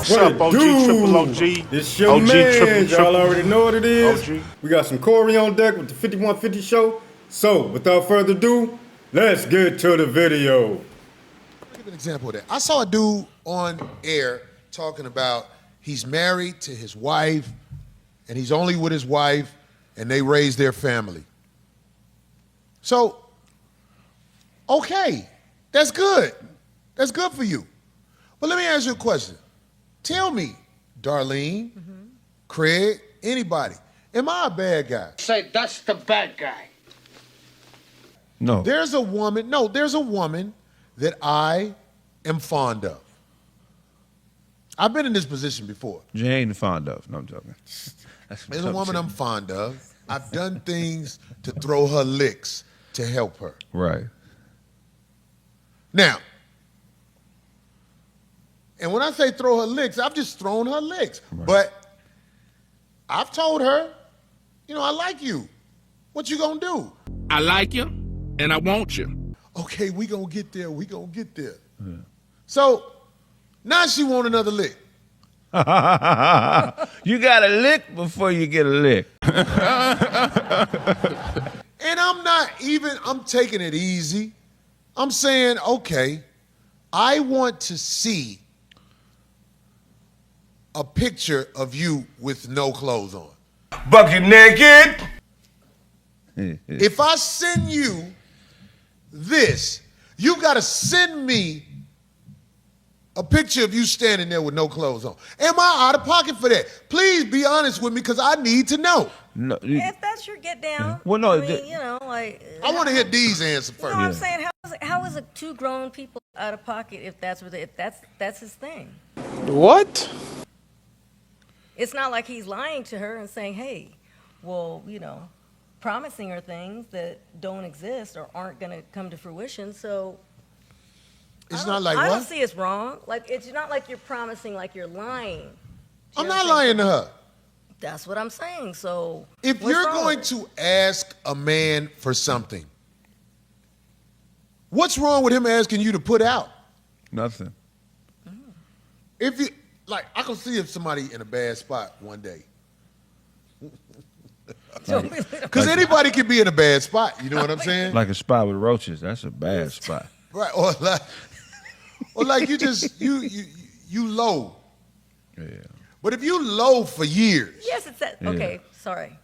What's up, OG, triple OG? It's your OG, man. triple, Y'all already know what it is. OG. We got some Corey on deck with the 5150 show. So, without further ado, let's get to the video. Let me give an example of that. I saw a dude on air talking about he's married to his wife, and he's only with his wife, and they raise their family. So, okay, that's good. That's good for you. But let me ask you a question. Tell me, Darlene, Craig, anybody, am I a bad guy? Say that's the bad guy. No. There's a woman that I am fond of. I've been in this position before. You ain't fond of. No, I'm joking. There's a woman I'm fond of. I've done things to throw her licks to help her. Right. Now, and when I say throw her licks, I've just thrown her licks. Right. But I've told her, I like you. What you gonna do? I like you, and I want you. Okay, we gonna get there. Yeah. So now she want another lick. You got a lick before you get a lick. And I'm taking it easy. I'm saying, okay, I want to see a picture of you with no clothes on. Bucket naked. If I send you this, you got to send me a picture of you standing there with no clothes on. Am I out of pocket for that? Please be honest with me, because I need to know. No. If that's your get down, Well, no, I mean, I want to hear D's answer first. You know what I'm saying? How is it two grown people out of pocket if that's his thing? What? It's not like he's lying to her and saying, hey, well, promising her things that don't exist or aren't going to come to fruition. So It's not like I don't what? see it's wrong. Like, it's not like you're promising, like you're lying. I'm not lying to her. That's what I'm saying. So If what's you're wrong going with it? to ask a man for something, what's wrong with him asking you to put out? Nothing. If you I can see if somebody in a bad spot one day. Because anybody can be in a bad spot. You know what I'm saying? Like a spot with roaches. That's a bad spot. Right. Or like you just you low. Yeah. But if you low for years, Yes, okay, sorry.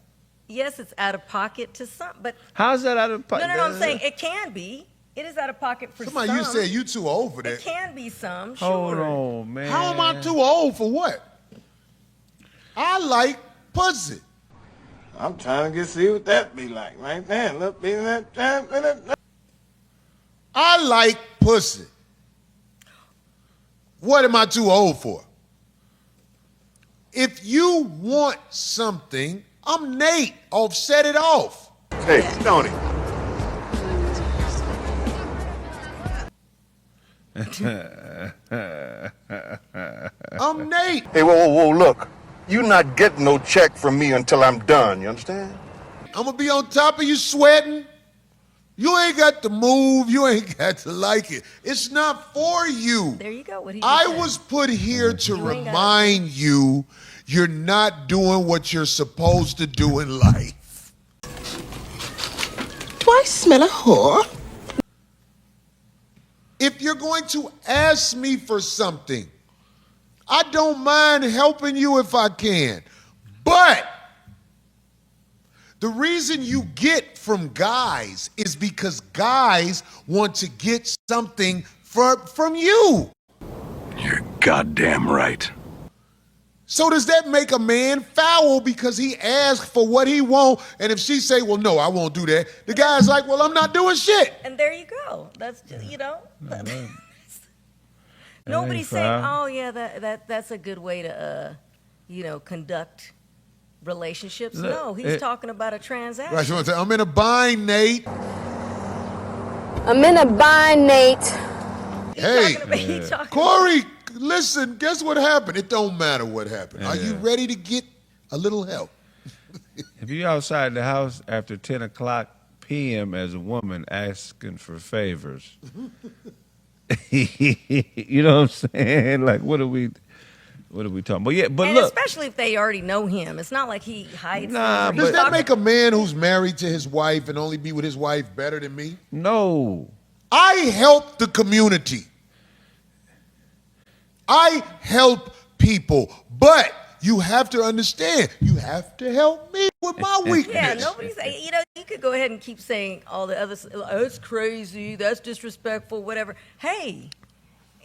Yes, it's out of pocket to some, but How's that out of pocket? no, I'm saying it can be. It is out of pocket for somebody some. you said you too old for It that. can be some, sure. Hold on, man. How am I too old for what? I like pussy. I'm trying to see what that be like right there. Look, be that. I like pussy. What am I too old for? If you want something, I'm Nate. Set it off. Hey, Tony. I'm Nate. Hey, whoa, look. You not getting no check from me until I'm done, you understand? I'm going to be on top of you sweating. You ain't got to move. You ain't got to like it. It's not for you. There you go. What he I said. was put here to You ain't remind you you're not doing what you're supposed to do in life. Do I smell a whore? If you're going to ask me for something, I don't mind helping you if I can. But the reason you get from guys is because guys want to get something from you. You're goddamn right. So does that make a man foul because he asked for what he want, and if she say, well, no, I won't do that, the guy's like, well, I'm not doing shit. And there you go. That's just, Nobody's saying, oh, yeah, that's a good way to, conduct relationships. No, he's talking about a transaction. Right, you want to say, I'm in a bind, Nate. I'm in a bind, Nate. Hey, Corey, listen, guess what happened? It don't matter what happened. Are you ready to get a little help? If you're outside the house after 10 o'clock p.m. as a woman asking for favors, you know what I'm saying? Like, what are we What are we talking about? Yeah, but And look. especially if they already know him. It's not like he hides. Nah, things or Does he's that talking- make a man who's married to his wife and only be with his wife better than me? No. I help the community. I help people, but you have to understand, you have to help me with my weakness. Yeah, nobody's. You know, you could go ahead and keep saying all the other. Oh, it's crazy. That's disrespectful. Whatever. Hey,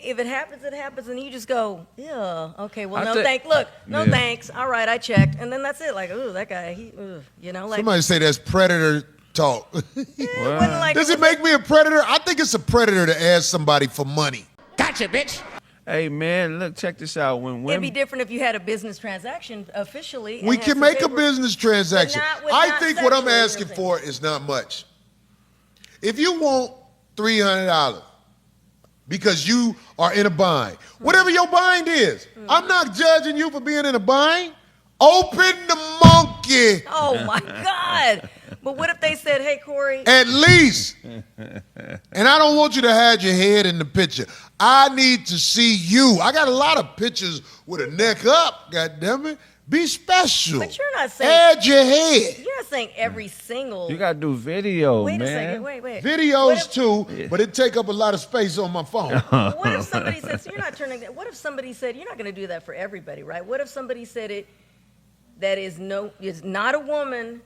if it happens, and you just go, yeah, okay. Well, no thanks. Look, no thanks. All right, I checked, and then that's it. Like, ooh, that guy. You know, like Somebody say that's predator talk. like, Does it make me a predator? I think it's a predator to ask somebody for money. Gotcha, bitch. Hey man, look, check this out. When It'd women, be different if you had a business transaction officially. We and had can some make a paper- business transaction. But I not think what I'm sexually, asking you know for is not much. If you want $300 because you are in a bind, whatever your bind is, I'm not judging you for being in a bind. Open the monkey. Oh my God! But what if they said, "Hey, Corey"? At least. And I don't want you to hide your head in the picture. I need to see you. I got a lot of pictures with a neck up, goddammit. Be special. But you're not saying. Add your head. You're not saying every single. you gotta do video, Wait man. a second. Wait. Videos too, but it take up a lot of space on my phone. What if somebody said, so you're not turning that? What if somebody said, you're not going to do that for everybody, right? What if somebody said it that is not a woman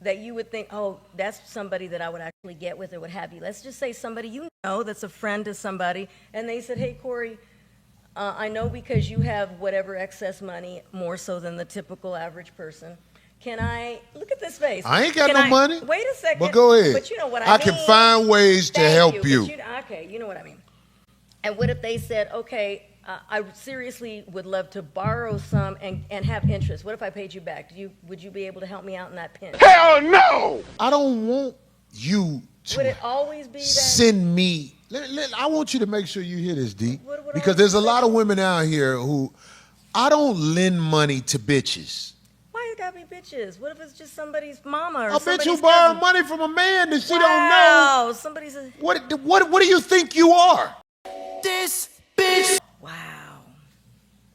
that you would think, oh, that's somebody that I would actually get with or what have you. Let's just say somebody you know that's a friend to somebody, and they said, hey, Corey, I know because you have whatever excess money, more so than the typical average person. Can I, look at this face. I ain't got no money. Wait a second. But go ahead. But you know what I mean. I can find ways to Thank help you. Okay, you know what I mean. And what if they said, okay, I seriously would love to borrow some and have interest. What if I paid you back? Would you be able to help me out in that pinch? Hell no! I don't want you Would to it always be that? send me. I want you to make sure you hear this, D. What Because there's a lot of women out here who, I don't lend money to bitches. Why it gotta be bitches? What if it's just somebody's mama or A bitch somebody's who borrow cousin? money from a man that she don't know. Wow, somebody's a... What do you think you are? Wow.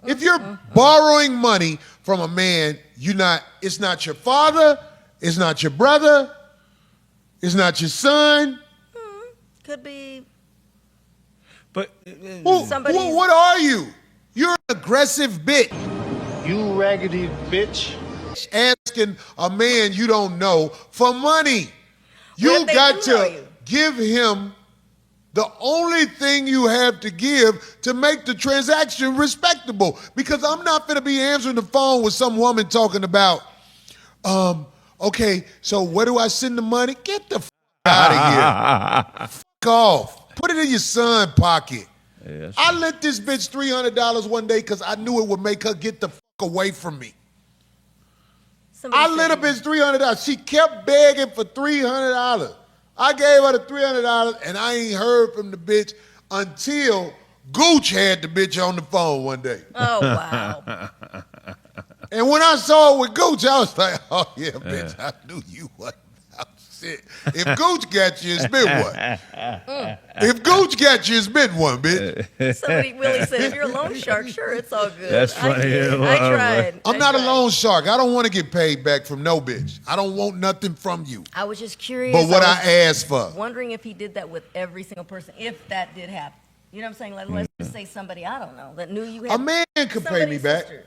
If you're borrowing money from a man, it's not your father, it's not your brother, it's not your son. Could be... But What are you? You're an aggressive bitch. You raggedy bitch. Asking a man you don't know for money. What You if they got do know to you? give him the only thing you have to give to make the transaction respectable. Because I'm not going to be answering the phone with some woman talking about, okay, so where do I send the money? Get the out of here. Fuck off. Put it in your son's pocket. Yeah, I lent this bitch $300 one day because I knew it would make her get the fuck away from me. Somebody I lent a said- bitch $300. She kept begging for $300. I gave her the $300, and I ain't heard from the bitch until Gooch had the bitch on the phone one day. Oh, wow. And when I saw it with Gooch, I was like, oh, yeah, bitch, I knew you wasn't about shit. If Gooch got you, it's been one. If Gooch got you, it's been one, bitch. Somebody really said, if you're a loan shark, sure, it's all good. That's funny. I tried. I'm I not a tried. loan shark. I don't want to get paid back from no bitch. I don't want nothing from you I was just curious. but what was I asked for. wondering if he did that with every single person, if that did happen. You know what I'm saying? Like, let's just say somebody I don't know that knew you had A man could pay me somebody's back. sister.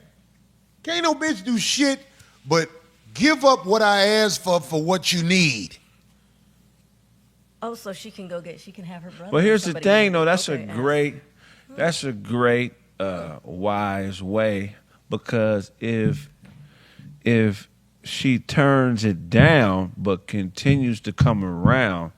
Can't no bitch do shit but give up what I asked for what you need. Oh, so she can have her brother. But here's the somebody thing, else. though. That's Okay, a great, wise way, because if she turns it down but continues to come around,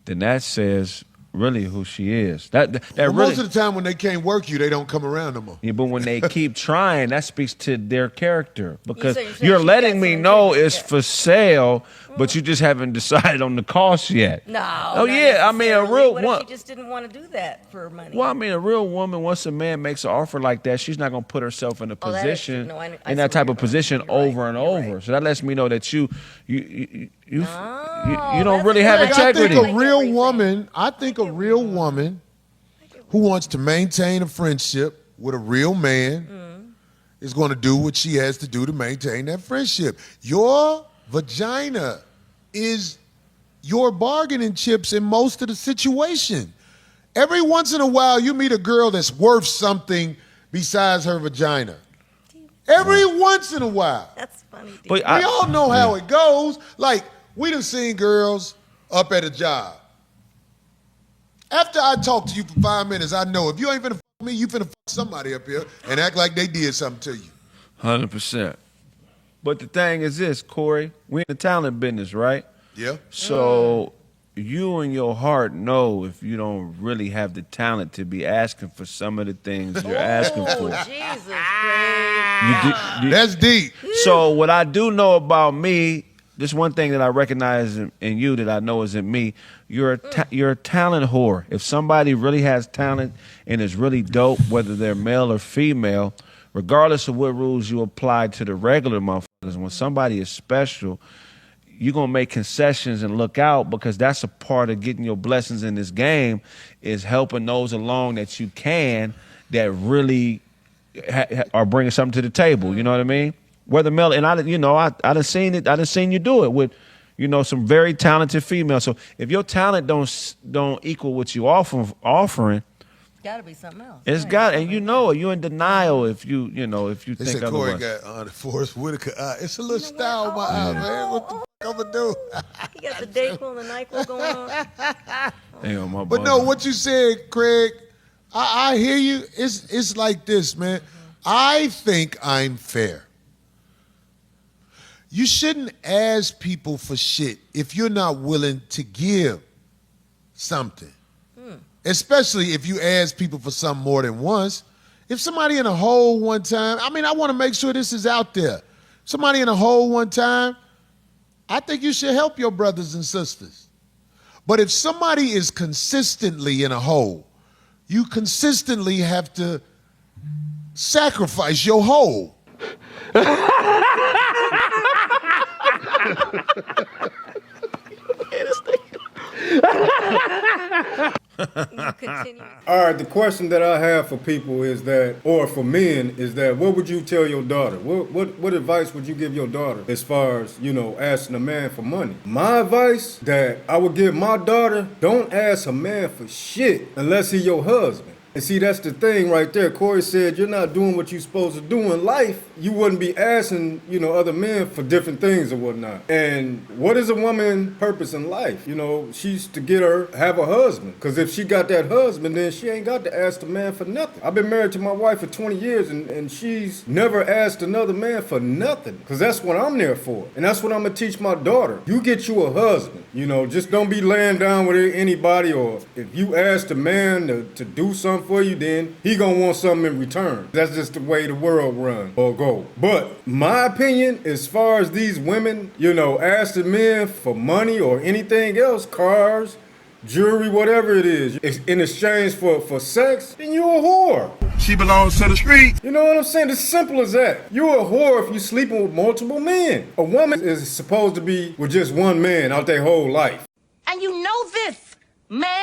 then that says really who she is. That Well, really. most of the time when they can't work you, they don't come around no more. Yeah, but when they keep trying, that speaks to their character, because you're saying you're she's letting got me some know integrity, it's yeah. for sale, but you just haven't decided on the cost yet. No. Oh not yeah, I mean a necessarily. real What one. if she just didn't want to do that for money? Well, I mean, a real woman, once a man makes an offer like that, she's not going to put herself in a Oh, that is position, true. No, I in see that where type you're of going. position You're right. over and You're over. right. So that lets me know that you don't that's really good. have Like, integrity. I think Like a real everything. woman, who wants to maintain a friendship with a real man is going to do what she has to do to maintain that friendship. Your vagina is your bargaining chips in most of the situation. Every once in a while, you meet a girl that's worth something besides her vagina. Every once in a while. That's funny. But We all know how it goes. Like, we done seen girls up at a job. After I talk to you for 5 minutes, I know if you ain't finna fuck me, you finna fuck somebody up here and act like they did something to you. 100%. But the thing is this, Corey, we in the talent business, right? Yeah. So you in your heart know if you don't really have the talent to be asking for some of the things you're asking Oh, for. Jesus, Craig. That's deep. So what I do know about me, this one thing that I recognize in you that I know is in me, you're a talent whore. If somebody really has talent and is really dope, whether they're male or female, regardless of what rules you apply to the regular motherfuckers, when somebody is special, you're going to make concessions and look out, because that's a part of getting your blessings in this game, is helping those along that you can that really are bringing something to the table. You know what I mean? Whether male, and I done seen it. I done seen you do it with, some very talented females. So if your talent don't equal what you offering, Gotta be something else. it's Right. got, and you're in denial if you They think said Corey otherwise. got the Forrest Whitaker eye. It's a little style in my eye, man. What the fuck I'm gonna do? He got the Dayquil and the NyQuil going on. Damn, my But bad. no, what you said, Craig, I hear you. It's like this, man. I think I'm fair. You shouldn't ask people for shit if you're not willing to give something. Especially if you ask people for something more than once. If somebody in a hole one time, I want to make sure this is out there. Somebody in a hole one time, I think you should help your brothers and sisters. But if somebody is consistently in a hole, you consistently have to sacrifice your hole. Continue. All right, the question that I have for people is that, or for men, is that what would you tell your daughter? What advice would you give your daughter as far as, asking a man for money? My advice that I would give my daughter, don't ask a man for shit unless he your husband. And see, that's the thing right there. Corey said you're not doing what you're supposed to do in life. You wouldn't be asking, other men for different things or whatnot. And what is a woman's purpose in life? She's to have a husband. Because if she got that husband, then she ain't got to ask the man for nothing. I've been married to my wife for 20 years, and she's never asked another man for nothing. Because that's what I'm there for. And that's what I'm going to teach my daughter. You get you a husband. Just don't be laying down with anybody, or if you ask the man to do something for you, then he gonna want something in return. That's just the way the world runs or go. But my opinion, as far as these women, ask the men for money or anything else, cars, jewelry, whatever it is, in exchange for sex, then you a whore. She belongs to the street. You know what I'm saying? It's simple as that. You're a whore if you're sleeping with multiple men. A woman is supposed to be with just one man out their whole life. And you know this, man?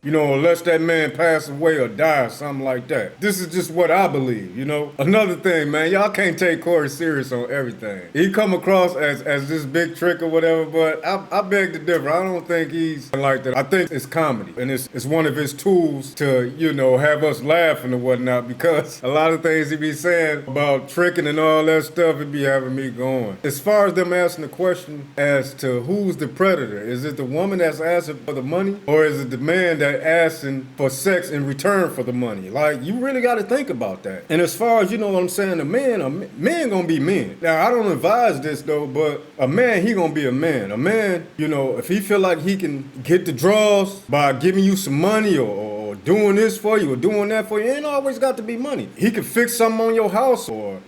Unless that man pass away or die or something like that. This is just what I believe, Another thing, man, y'all can't take Corey serious on everything. He come across as this big trick or whatever, but I beg to differ. I don't think he's like that. I think it's comedy, and it's one of his tools to, have us laughing or whatnot, because a lot of things he be saying about tricking and all that stuff, it be having me going. As far as them asking the question as to who's the predator, is it the woman that's asking for the money, or is it the man that asking for sex in return for the money? Like, you really got to think about that. And as far as, what I'm saying, men gonna be men. Now, I don't advise this though, but a man, he gonna be a man. A man, if he feel like he can get the draws by giving you some money or doing this for you or doing that for you, it ain't always got to be money. He can fix something on your house or,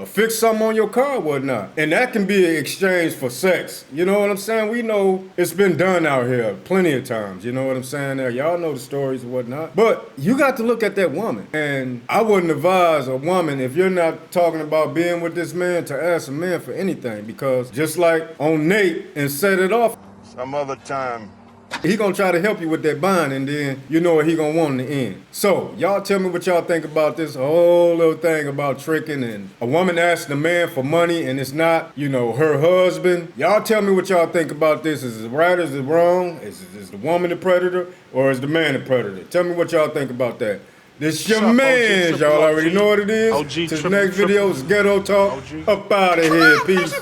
fix something on your car or whatnot. And that can be an exchange for sex. You know what I'm saying? We know it's been done out here plenty of times. You know what I'm saying? Y'all know the stories and whatnot. But you got to look at that woman. And I wouldn't advise a woman, if you're not talking about being with this man, to ask a man for anything. Because just like on Nate and Set It Off, Some other time. He gonna try to help you with that bond, and then you know what he gonna want in the end. So y'all tell me what y'all think about this whole little thing about tricking and a woman asking a man for money and it's not, you know, her husband. Y'all tell me what y'all think about this. Is it right? Is it wrong? Is the woman the predator or is the man the predator? Tell me what y'all think about that. This your man, y'all already know what it is. OG, Till the triple, next video is Ghetto Talk. OG. Up out of here. Peace.